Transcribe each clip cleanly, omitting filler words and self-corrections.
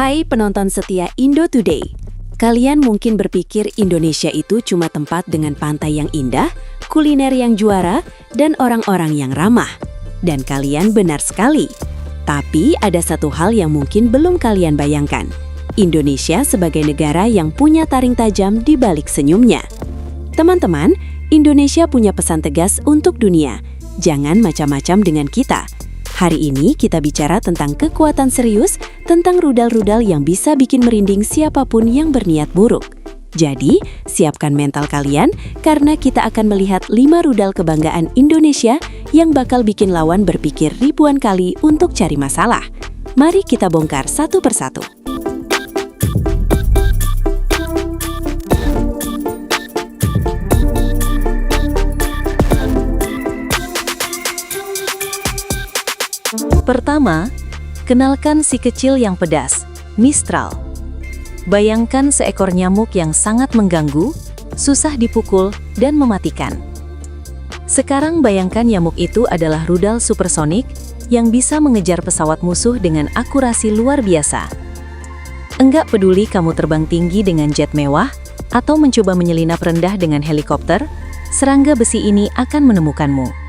Hai penonton setia Indo Today. Kalian mungkin berpikir Indonesia itu cuma tempat dengan pantai yang indah, kuliner yang juara, dan orang-orang yang ramah. Dan kalian benar sekali. Tapi ada satu hal yang mungkin belum kalian bayangkan. Indonesia sebagai negara yang punya taring tajam di balik senyumnya. Teman-teman, Indonesia punya pesan tegas untuk dunia. Jangan macam-macam dengan kita. Hari ini kita bicara tentang kekuatan serius, tentang rudal-rudal yang bisa bikin merinding siapapun yang berniat buruk. Jadi, siapkan mental kalian karena kita akan melihat 5 rudal kebanggaan Indonesia yang bakal bikin lawan berpikir ribuan kali untuk cari masalah. Mari kita bongkar satu persatu. Pertama, kenalkan si kecil yang pedas, Mistral. Bayangkan seekor nyamuk yang sangat mengganggu, susah dipukul, dan mematikan. Sekarang bayangkan nyamuk itu adalah rudal supersonik yang bisa mengejar pesawat musuh dengan akurasi luar biasa. Enggak peduli kamu terbang tinggi dengan jet mewah atau mencoba menyelinap rendah dengan helikopter, serangga besi ini akan menemukanmu.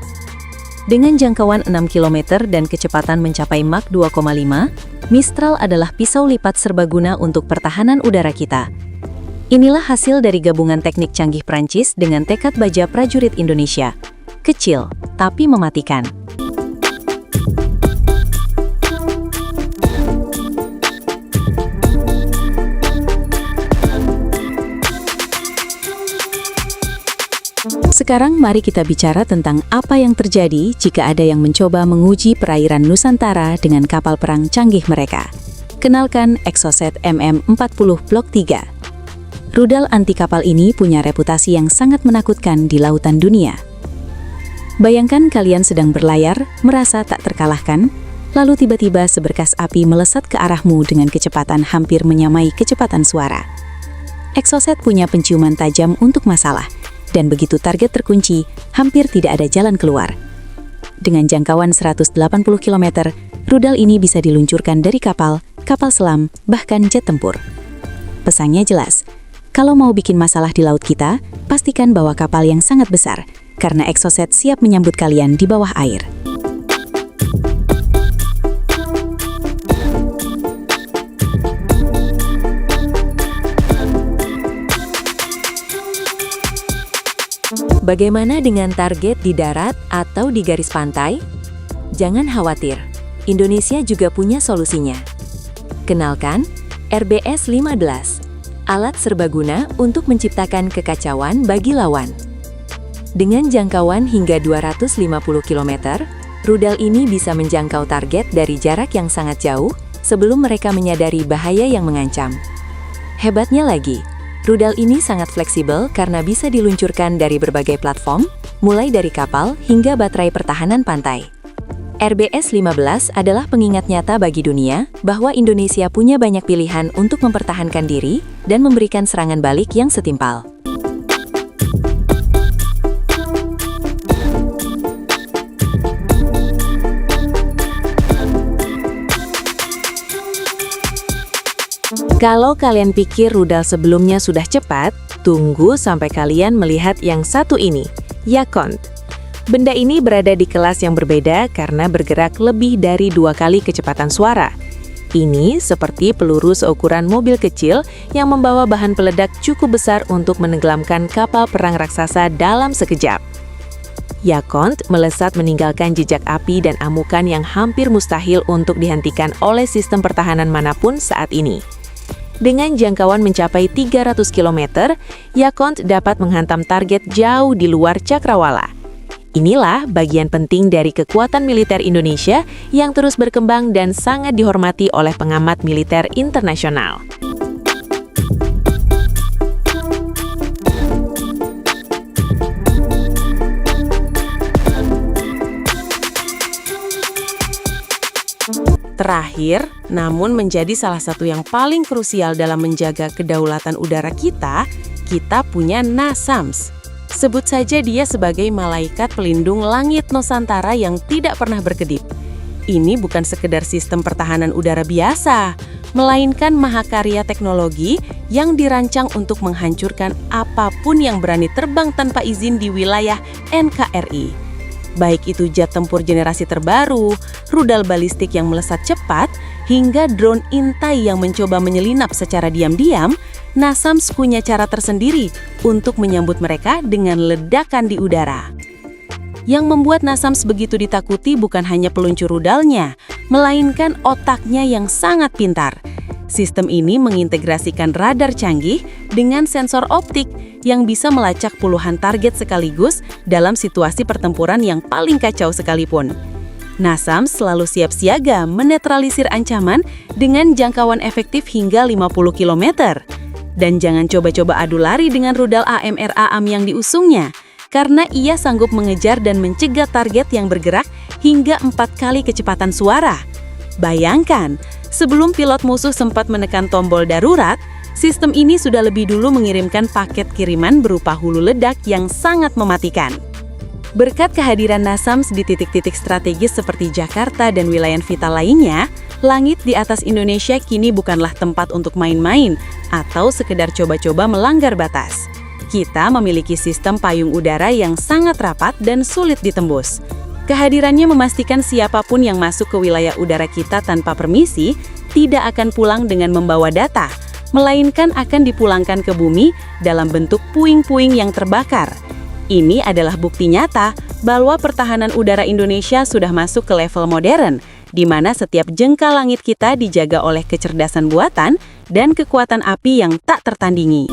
Dengan jangkauan 6 km dan kecepatan mencapai Mach 2,5, Mistral adalah pisau lipat serbaguna untuk pertahanan udara kita. Inilah hasil dari gabungan teknik canggih Prancis dengan tekad baja prajurit Indonesia. Kecil, tapi mematikan. Sekarang mari kita bicara tentang apa yang terjadi jika ada yang mencoba menguji perairan Nusantara dengan kapal perang canggih mereka. Kenalkan Exocet MM40 Blok 3. Rudal anti kapal ini punya reputasi yang sangat menakutkan di lautan dunia. Bayangkan kalian sedang berlayar, merasa tak terkalahkan, lalu tiba-tiba seberkas api melesat ke arahmu dengan kecepatan hampir menyamai kecepatan suara. Exocet punya penciuman tajam untuk masalah. Dan begitu target terkunci, hampir tidak ada jalan keluar. Dengan jangkauan 180 km, rudal ini bisa diluncurkan dari kapal, kapal selam, bahkan jet tempur. Pesannya jelas, kalau mau bikin masalah di laut kita, pastikan bawa kapal yang sangat besar, karena Exocet siap menyambut kalian di bawah air. Bagaimana dengan target di darat atau di garis pantai? Jangan khawatir, Indonesia juga punya solusinya. Kenalkan, RBS-15, alat serbaguna untuk menciptakan kekacauan bagi lawan. Dengan jangkauan hingga 250 km, rudal ini bisa menjangkau target dari jarak yang sangat jauh sebelum mereka menyadari bahaya yang mengancam. Hebatnya lagi, rudal ini sangat fleksibel karena bisa diluncurkan dari berbagai platform, mulai dari kapal hingga baterai pertahanan pantai. RBS-15 adalah pengingat nyata bagi dunia bahwa Indonesia punya banyak pilihan untuk mempertahankan diri dan memberikan serangan balik yang setimpal. Kalau kalian pikir rudal sebelumnya sudah cepat, tunggu sampai kalian melihat yang satu ini, Yakont. Benda ini berada di kelas yang berbeda karena bergerak lebih dari 2 kali kecepatan suara. Ini seperti peluru seukuran mobil kecil yang membawa bahan peledak cukup besar untuk menenggelamkan kapal perang raksasa dalam sekejap. Yakont melesat meninggalkan jejak api dan amukan yang hampir mustahil untuk dihentikan oleh sistem pertahanan manapun saat ini. Dengan jangkauan mencapai 300 km, Yakont dapat menghantam target jauh di luar cakrawala. Inilah bagian penting dari kekuatan militer Indonesia yang terus berkembang dan sangat dihormati oleh pengamat militer internasional. Terakhir, namun menjadi salah satu yang paling krusial dalam menjaga kedaulatan udara kita punya NASAMS. Sebut saja dia sebagai malaikat pelindung langit Nusantara yang tidak pernah berkedip. Ini bukan sekedar sistem pertahanan udara biasa, melainkan mahakarya teknologi yang dirancang untuk menghancurkan apapun yang berani terbang tanpa izin di wilayah NKRI. Baik itu jet tempur generasi terbaru, rudal balistik yang melesat cepat, hingga drone intai yang mencoba menyelinap secara diam-diam, NASAMS punya cara tersendiri untuk menyambut mereka dengan ledakan di udara. Yang membuat NASAMS begitu ditakuti bukan hanya peluncur rudalnya, melainkan otaknya yang sangat pintar. Sistem ini mengintegrasikan radar canggih dengan sensor optik yang bisa melacak puluhan target sekaligus dalam situasi pertempuran yang paling kacau sekalipun. NASAMS selalu siap siaga menetralisir ancaman dengan jangkauan efektif hingga 50 km. Dan jangan coba-coba adu lari dengan rudal AMRAAM yang diusungnya, karena ia sanggup mengejar dan mencegah target yang bergerak hingga 4 kali kecepatan suara. Bayangkan, sebelum pilot musuh sempat menekan tombol darurat, sistem ini sudah lebih dulu mengirimkan paket kiriman berupa hulu ledak yang sangat mematikan. Berkat kehadiran NASAMS di titik-titik strategis seperti Jakarta dan wilayah vital lainnya, langit di atas Indonesia kini bukanlah tempat untuk main-main atau sekedar coba-coba melanggar batas. Kita memiliki sistem payung udara yang sangat rapat dan sulit ditembus. Kehadirannya memastikan siapapun yang masuk ke wilayah udara kita tanpa permisi tidak akan pulang dengan membawa data, melainkan akan dipulangkan ke bumi dalam bentuk puing-puing yang terbakar. Ini adalah bukti nyata bahwa pertahanan udara Indonesia sudah masuk ke level modern, di mana setiap jengkal langit kita dijaga oleh kecerdasan buatan dan kekuatan api yang tak tertandingi.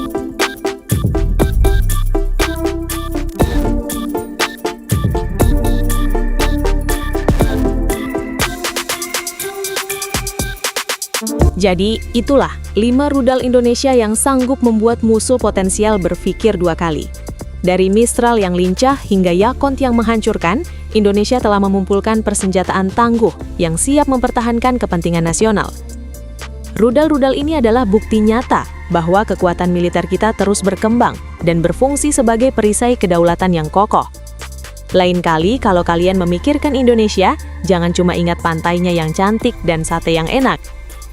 Jadi, itulah 5 rudal Indonesia yang sanggup membuat musuh potensial berpikir 2 kali. Dari Mistral yang lincah hingga Yakont yang menghancurkan, Indonesia telah mengumpulkan persenjataan tangguh yang siap mempertahankan kepentingan nasional. Rudal-rudal ini adalah bukti nyata bahwa kekuatan militer kita terus berkembang dan berfungsi sebagai perisai kedaulatan yang kokoh. Lain kali kalau kalian memikirkan Indonesia, jangan cuma ingat pantainya yang cantik dan sate yang enak.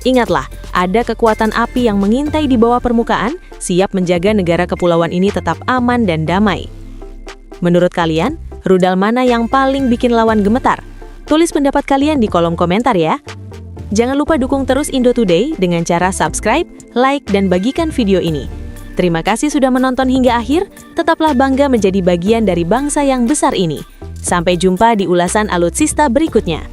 Ingatlah, ada kekuatan api yang mengintai di bawah permukaan, siap menjaga negara kepulauan ini tetap aman dan damai. Menurut kalian, rudal mana yang paling bikin lawan gemetar? Tulis pendapat kalian di kolom komentar ya. Jangan lupa dukung terus Indo Today dengan cara subscribe, like, dan bagikan video ini. Terima kasih sudah menonton hingga akhir, tetaplah bangga menjadi bagian dari bangsa yang besar ini. Sampai jumpa di ulasan alutsista berikutnya.